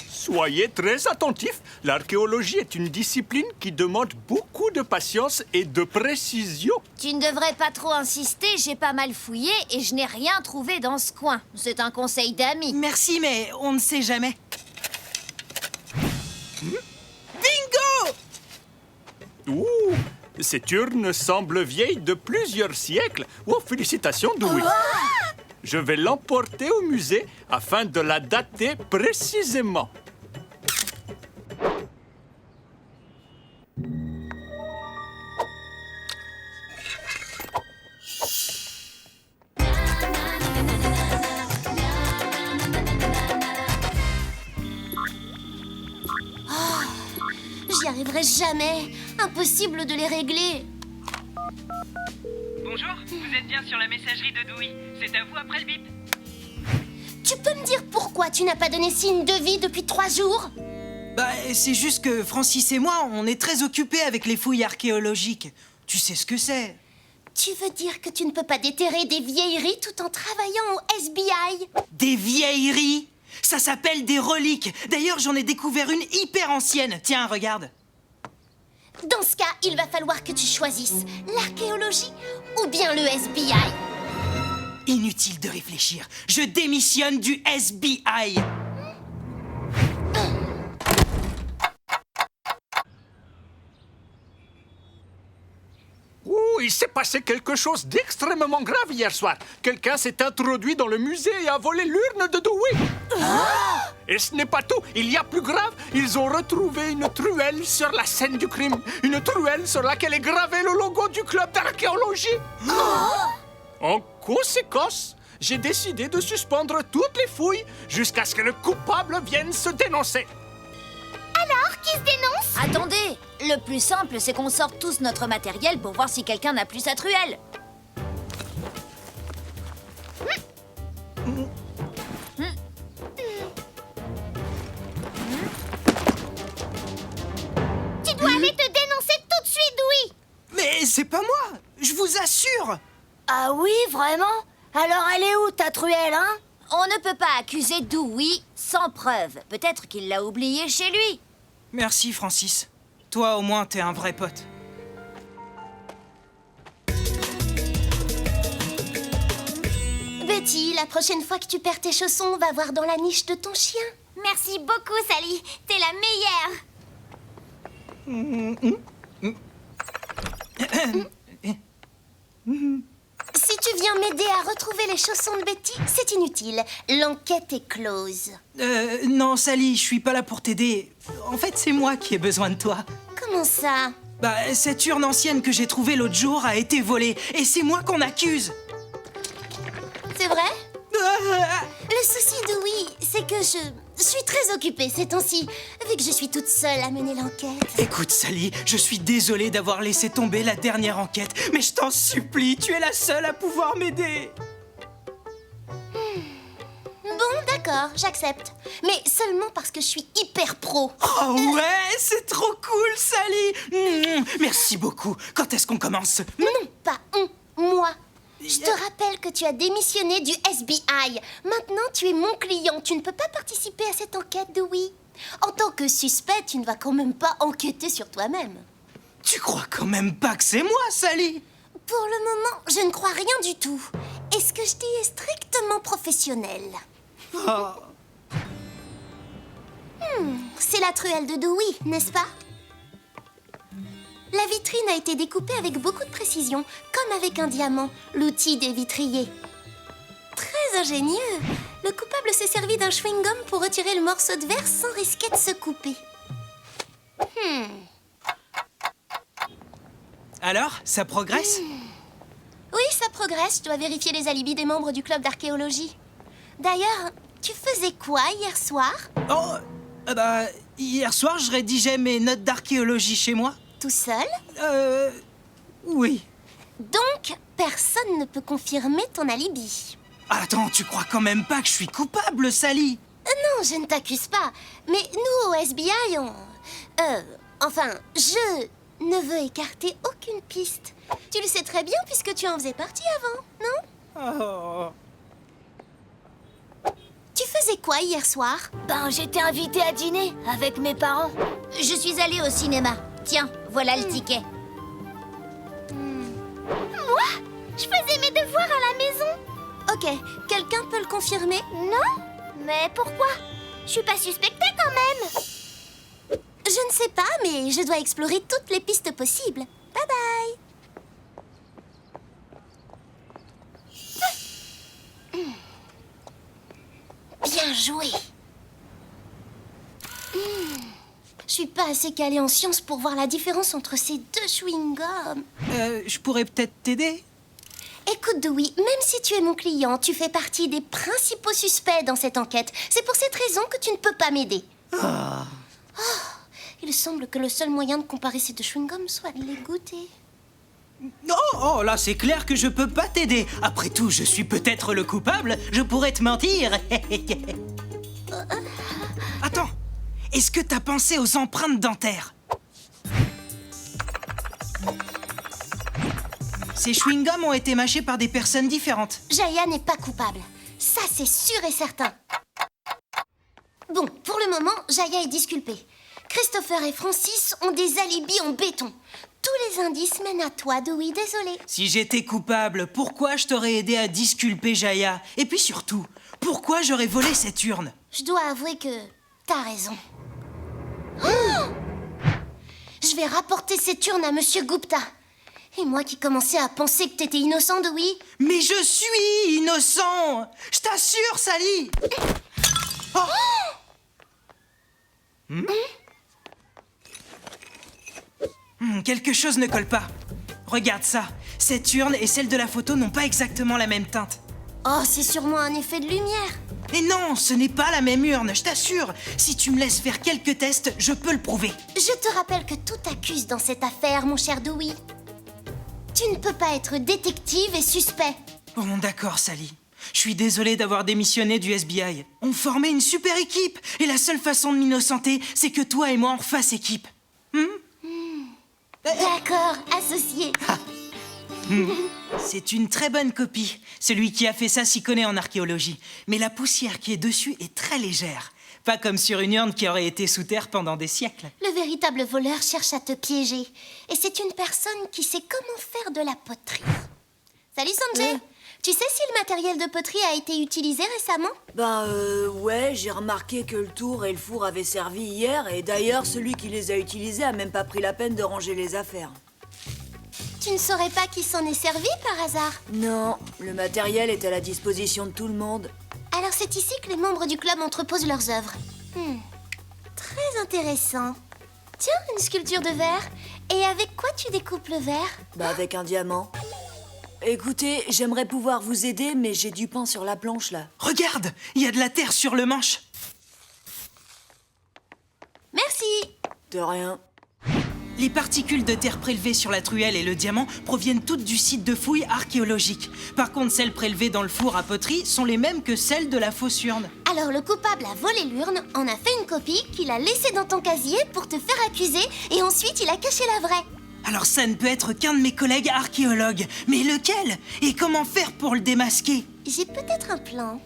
Soyez très attentifs. L'archéologie est une discipline qui demande beaucoup de patience et de précision. Tu ne devrais pas trop insister, j'ai pas mal fouillé et je n'ai rien trouvé dans ce coin. C'est un conseil d'amis. Merci, mais on ne sait jamais. Bingo! Ouh, cette urne semble vieille de plusieurs siècles. Oh, félicitations, Dewey. Je vais l'emporter au musée afin de la dater précisément. J'y arriverai jamais. Impossible de les régler. Bonjour, vous êtes bien sur la messagerie de Dewey. C'est à vous après le bip. Tu peux me dire pourquoi tu n'as pas donné signe de vie depuis 3 jours? Bah, c'est juste que Francis et moi, on est très occupés avec les fouilles archéologiques. Tu sais ce que c'est? Tu veux dire que tu ne peux pas déterrer des vieilleries tout en travaillant au SBI? Des vieilleries? Ça s'appelle des reliques. D'ailleurs, j'en ai découvert une hyper ancienne. Tiens, regarde. Dans ce cas, il va falloir que tu choisisses l'archéologie ou bien le SBI. Inutile de réfléchir. Je démissionne du SBI. Ouh, il s'est passé quelque chose d'extrêmement grave hier soir. Quelqu'un s'est introduit dans le musée et a volé l'urne de Dewey. Et ce n'est pas tout, il y a plus grave. Ils ont retrouvé une truelle sur la scène du crime. Une truelle sur laquelle est gravé le logo du club d'archéologie. En conséquence, j'ai décidé de suspendre toutes les fouilles jusqu'à ce que le coupable vienne se dénoncer. Alors, qui se dénonce? Attendez, le plus simple, c'est qu'on sorte tous notre matériel pour voir si quelqu'un n'a plus sa truelle. Tu dois aller te dénoncer tout de suite, Dewey. Mais c'est pas moi. Je vous assure. Ah oui, vraiment? Alors elle est où ta truelle, hein? On ne peut pas accuser Dewey sans preuve. Peut-être qu'il l'a oubliée chez lui. Merci, Francis. Toi, au moins, t'es un vrai pote. Betty, la prochaine fois que tu perds tes chaussons, va voir dans la niche de ton chien. Merci beaucoup, Sally. T'es la meilleure. Si tu viens m'aider à retrouver les chaussons de Betty, c'est inutile. L'enquête est close. Non, Sally, je suis pas là pour t'aider. En fait, c'est moi qui ai besoin de toi. Comment ça? Bah, cette urne ancienne que j'ai trouvée l'autre jour a été volée. Et c'est moi qu'on accuse. C'est vrai? Ah, Le souci, Dewey, c'est que je suis très occupée ces temps-ci, vu que je suis toute seule à mener l'enquête. Écoute, Sally, je suis désolé d'avoir laissé tomber la dernière enquête, mais je t'en supplie, tu es la seule à pouvoir m'aider. Bon, d'accord, j'accepte. Mais seulement parce que je suis hyper pro. Oh ouais, c'est trop cool, Sally. Merci beaucoup. Quand est-ce qu'on commence? Non, pas moi. Je te rappelle que tu as démissionné du SBI. Maintenant, tu es mon client. Tu ne peux pas participer à cette enquête, Dewey. En tant que suspect, tu ne vas quand même pas enquêter sur toi-même. Tu crois quand même pas que c'est moi, Sally? Pour le moment, je ne crois rien du tout. Et ce que je dis est strictement professionnel. Oh. C'est la truelle de Dewey, n'est-ce pas? La vitrine a été découpée avec beaucoup de précision, comme avec un diamant, l'outil des vitriers. Très ingénieux. Le coupable s'est servi d'un chewing-gum pour retirer le morceau de verre sans risquer de se couper. Alors, ça progresse? Oui, ça progresse. Je dois vérifier les alibis des membres du club d'archéologie. D'ailleurs, tu faisais quoi hier soir? Oh, bah, hier soir, je rédigeais mes notes d'archéologie chez moi. Tout seul? Oui. Donc, personne ne peut confirmer ton alibi. Attends, tu crois quand même pas que je suis coupable, Sally? Non, je ne t'accuse pas. Mais nous, au SBI, enfin, je ne veux écarter aucune piste. Tu le sais très bien puisque tu en faisais partie avant, non? Oh. Tu faisais quoi hier soir? Ben, j'étais invitée à dîner avec mes parents. Je suis allée au cinéma. Tiens, voilà le ticket. Moi? Je faisais mes devoirs à la maison. Ok, quelqu'un peut le confirmer? Non? Mais pourquoi? Je suis pas suspectée quand même. Je ne sais pas, mais je dois explorer toutes les pistes possibles. Bye bye. Bien joué. Je suis pas assez calée en sciences pour voir la différence entre ces deux chewing-gums. Je pourrais peut-être t'aider? Écoute, Dewey, même si tu es mon client, tu fais partie des principaux suspects dans cette enquête. C'est pour cette raison que tu ne peux pas m'aider. Oh, il semble que le seul moyen de comparer ces deux chewing-gums soit de les goûter. Oh, là, c'est clair que je peux pas t'aider. Après tout, je suis peut-être le coupable. Je pourrais te mentir. Attends, est-ce que t'as pensé aux empreintes dentaires? Ces chewing-gums ont été mâchés par des personnes différentes. Jaya n'est pas coupable. Ça, c'est sûr et certain. Bon, pour le moment, Jaya est disculpée. Christopher et Francis ont des alibis en béton. Tous les indices mènent à toi, Dewey, désolé. Si j'étais coupable, pourquoi je t'aurais aidé à disculper Jaya? Et puis surtout, pourquoi j'aurais volé cette urne? Je dois avouer que t'as raison. Oh! Je vais rapporter cette urne à Monsieur Gupta. Et moi qui commençais à penser que t'étais innocent, Dewey. Mais je suis innocent! Je t'assure, Sally! Oh! Quelque chose ne colle pas. Regarde ça. Cette urne et celle de la photo n'ont pas exactement la même teinte. Oh, c'est sûrement un effet de lumière. Mais non, ce n'est pas la même urne, je t'assure. Si tu me laisses faire quelques tests, je peux le prouver. Je te rappelle que tout accuse dans cette affaire, mon cher Dewey. Tu ne peux pas être détective et suspect. Bon, d'accord, Sally. Je suis désolé d'avoir démissionné du FBI. On formait une super équipe. Et la seule façon de m'innocenter, c'est que toi et moi on refasse équipe. D'accord, associé. C'est une très bonne copie. Celui qui a fait ça s'y connaît en archéologie. Mais la poussière qui est dessus est très légère. Pas comme sur une urne qui aurait été sous terre pendant des siècles. Le véritable voleur cherche à te piéger. Et c'est une personne qui sait comment faire de la poterie. Salut Sanjay. Tu sais si le matériel de poterie a été utilisé récemment? Ouais, j'ai remarqué que le tour et le four avaient servi hier, et d'ailleurs, celui qui les a utilisés a même pas pris la peine de ranger les affaires. Tu ne saurais pas qui s'en est servi par hasard? Non, le matériel est à la disposition de tout le monde. Alors c'est ici que les membres du club entreposent leurs œuvres. Très intéressant. Tiens, une sculpture de verre. Et avec quoi tu découpes le verre? Avec un diamant. Écoutez, j'aimerais pouvoir vous aider, mais j'ai du pain sur la planche, là. Regarde, il y a de la terre sur le manche. Merci. De rien. Les particules de terre prélevées sur la truelle et le diamant proviennent toutes du site de fouilles archéologiques. Par contre, celles prélevées dans le four à poterie sont les mêmes que celles de la fausse urne. Alors le coupable a volé l'urne, en a fait une copie, qu'il a laissée dans ton casier pour te faire accuser, et ensuite il a caché la vraie. Alors ça ne peut être qu'un de mes collègues archéologues. Mais lequel? Et comment faire pour le démasquer? J'ai peut-être un plan.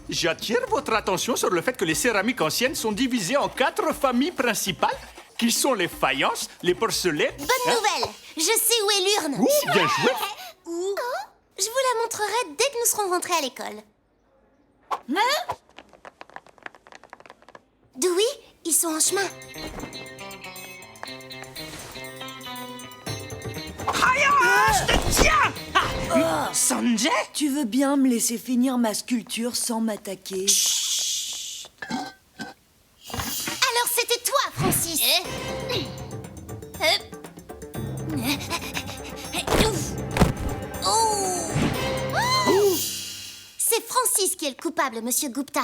J'attire votre attention sur le fait que les céramiques anciennes sont divisées en 4 familles principales, qui sont les faïences, les porcelaines... Bonne nouvelle. Je sais où est l'urne. Ouh, bien joué. Où? Je vous la montrerai dès que nous serons rentrés à l'école. Dewey, ils sont en chemin. Je te tiens! Sanjay? Tu veux bien me laisser finir ma sculpture sans m'attaquer? Alors c'était toi, Francis. C'est Francis qui est le coupable, Monsieur Gupta.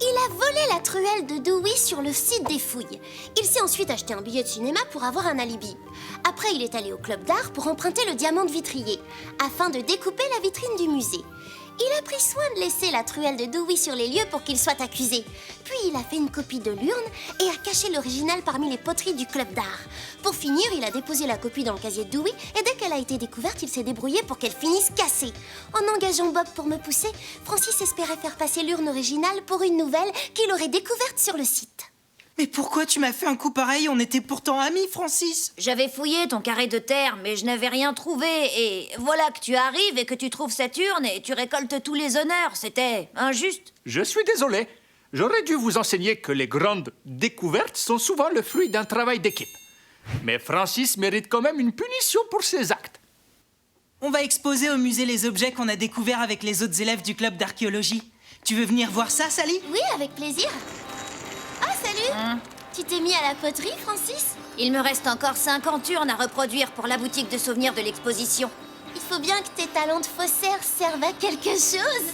Il a volé la truelle de Dewey sur le site des fouilles. Il s'est ensuite acheté un billet de cinéma pour avoir un alibi. Après, il est allé au club d'art pour emprunter le diamant de vitrier, afin de découper la vitrine du musée. Il a pris soin de laisser la truelle de Dewey sur les lieux pour qu'il soit accusé. Puis il a fait une copie de l'urne et a caché l'original parmi les poteries du club d'art. Pour finir, il a déposé la copie dans le casier de Dewey et dès qu'elle a été découverte, il s'est débrouillé pour qu'elle finisse cassée. En engageant Bob pour me pousser, Francis espérait faire passer l'urne originale pour une nouvelle qu'il aurait découverte sur le site. Mais pourquoi tu m'as fait un coup pareil? On était pourtant amis, Francis. J'avais fouillé ton carré de terre, mais je n'avais rien trouvé. Et voilà que tu arrives et que tu trouves cette urne et tu récoltes tous les honneurs. C'était injuste. Je suis désolé. J'aurais dû vous enseigner que les grandes découvertes sont souvent le fruit d'un travail d'équipe. Mais Francis mérite quand même une punition pour ses actes. On va exposer au musée les objets qu'on a découverts avec les autres élèves du club d'archéologie. Tu veux venir voir ça, Sally? Oui, avec plaisir. Ah, salut! Tu t'es mis à la poterie, Francis? Il me reste encore 50 urnes à reproduire pour la boutique de souvenirs de l'exposition. Il faut bien que tes talents de faussaire servent à quelque chose.